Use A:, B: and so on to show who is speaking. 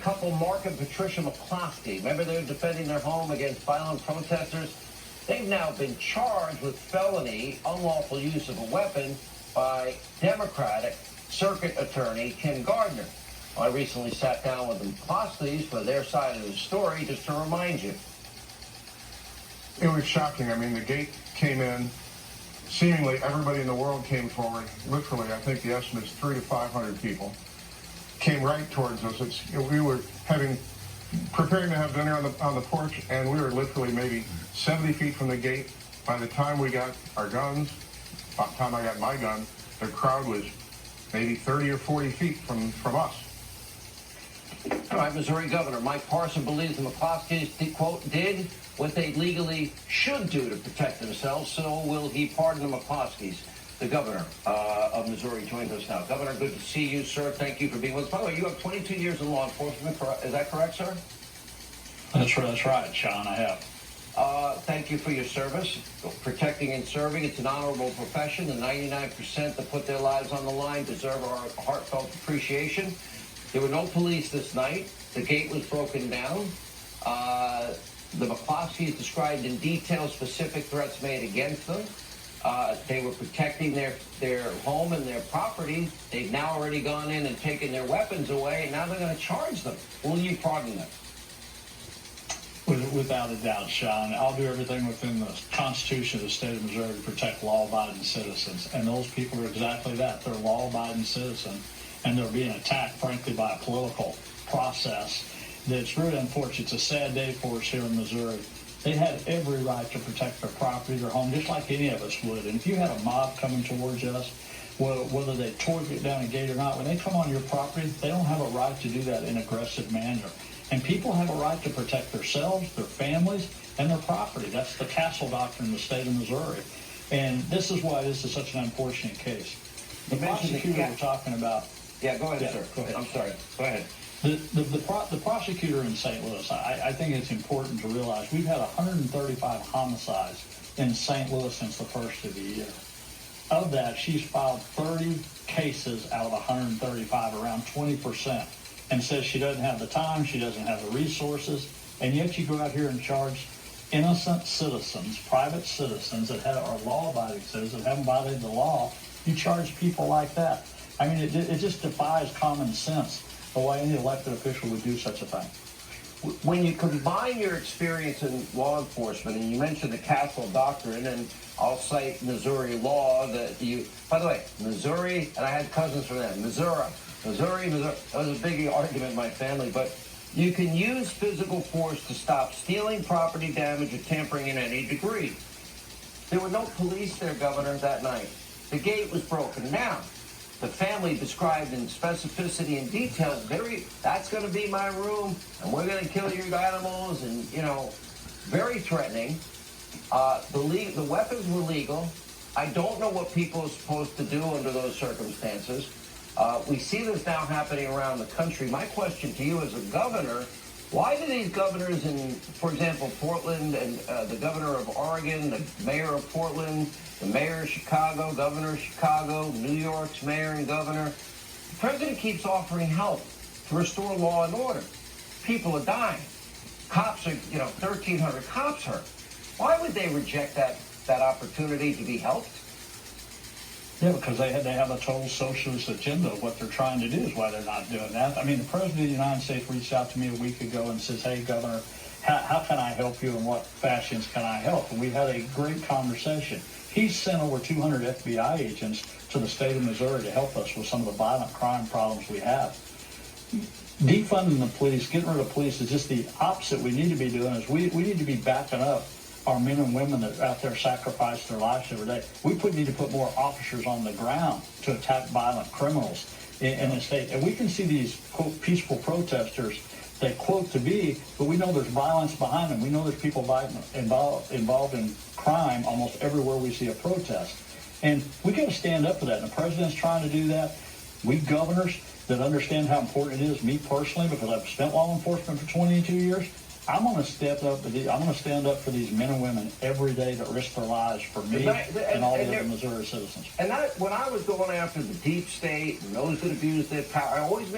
A: couple, Mark and Patricia McCloskey, remember they were defending their home against violent protesters? They've now been charged with felony unlawful use of a weapon by Democratic Circuit Attorney Kim Gardner. I recently sat down with the McCloskeys for their side of the story, just to remind you.
B: It was shocking. I mean, the gate came in. Seemingly everybody in the world came forward. Literally, I think the estimate is 300 to 500 people came right towards us. We were preparing to have dinner on the porch, and we were literally maybe 70 feet from the gate. By the time we got our guns, by the time I got my gun, the crowd was maybe 30 or 40 feet from us.
A: All right, Missouri Governor Mike Parson believes the McCloskeys, quote, did what they legally should do to protect themselves, so will he pardon the McCloskeys? The governor of Missouri joins us now. Governor, good to see you, sir. Thank you for being with us. By the way, you have 22 years in law enforcement. Is that correct, sir?
C: That's right, Sean. I have.
A: Thank you for your service, protecting and serving. It's an honorable profession. The 99% that put their lives on the line deserve our heartfelt appreciation. There were no police this night. The gate was broken down. The McCloskeys described in detail specific threats made against them. They were protecting their home and their property. They've now already gone in and taken their weapons away, and now they're going to charge them. Will you pardon them?
C: Without a doubt, Sean. I'll do everything within the Constitution of the state of Missouri to protect law-abiding citizens. And those people are exactly that. They're law-abiding citizens, and they're being attacked, frankly, by a political process that's really unfortunate. It's a sad day for us here in Missouri. They had every right to protect their property, their home, just like any of us would. And if you had a mob coming towards us, whether they tore it down a gate or not, when they come on your property, they don't have a right to do that in an aggressive manner. And people have a right to protect themselves, their families, and their property. That's the Castle Doctrine in the state of Missouri. And this is why this is such an unfortunate case. The prosecutor we're talking about...
A: Yeah, go ahead, sir.
C: Go ahead.
A: I'm sorry. Go ahead.
C: The prosecutor in St. Louis, I think it's important to realize we've had 135 homicides in St. Louis since the first of the year. Of that, she's filed 30 cases out of 135, around 20%, and says she doesn't have the time, she doesn't have the resources, and yet you go out here and charge innocent citizens, private citizens that are law-abiding citizens that haven't violated the law. You charge people like that. I mean, it just defies common sense the way any elected official would do such a thing.
A: When you combine your experience in law enforcement, and you mentioned the Castle Doctrine, and I'll cite Missouri law that you, by the way, Missouri, and I had cousins from that, Missouri. That was a big argument in my family, but you can use physical force to stop stealing, property damage, or tampering in any degree. There were no police there, Governor, that night. The gate was broken down. The family described in specificity and detail, that's going to be my room, and we're going to kill your animals, and, very threatening. The weapons were legal. I don't know what people are supposed to do under those circumstances. We see this now happening around the country. My question to you as a governor, why do these governors in, for example, Portland, and the governor of Oregon, the mayor of Portland, the mayor of Chicago, governor of Chicago, New York's mayor and governor, the president keeps offering help to restore law and order. People are dying. Cops are, 1,300 cops hurt. Why would they reject that opportunity to be helped?
C: Yeah, because they have a total socialist agenda. What they're trying to do is why they're not doing that. I mean, the President of the United States reached out to me a week ago and says, hey, Governor, how can I help you, and what fashions can I help? And we had a great conversation. He's sent over 200 FBI agents to the state of Missouri to help us with some of the violent crime problems we have. Defunding the police, getting rid of police is just the opposite we need to be doing. Is we need to be backing up our men and women that are out there sacrificing their lives every day. We need to put more officers on the ground to attack violent criminals in the state. And we can see these, quote, peaceful protesters they quote to be, but we know there's violence behind them. We know there's people involved in crime almost everywhere we see a protest. And we got to stand up for that. And the president's trying to do that. We governors that understand how important it is, me personally, because I've spent law enforcement for 22 years, I'm going to stand up for these men and women every day that risk their lives for me and all the other Missouri citizens.
A: And when I was going after the deep state and those that abuse their power, I always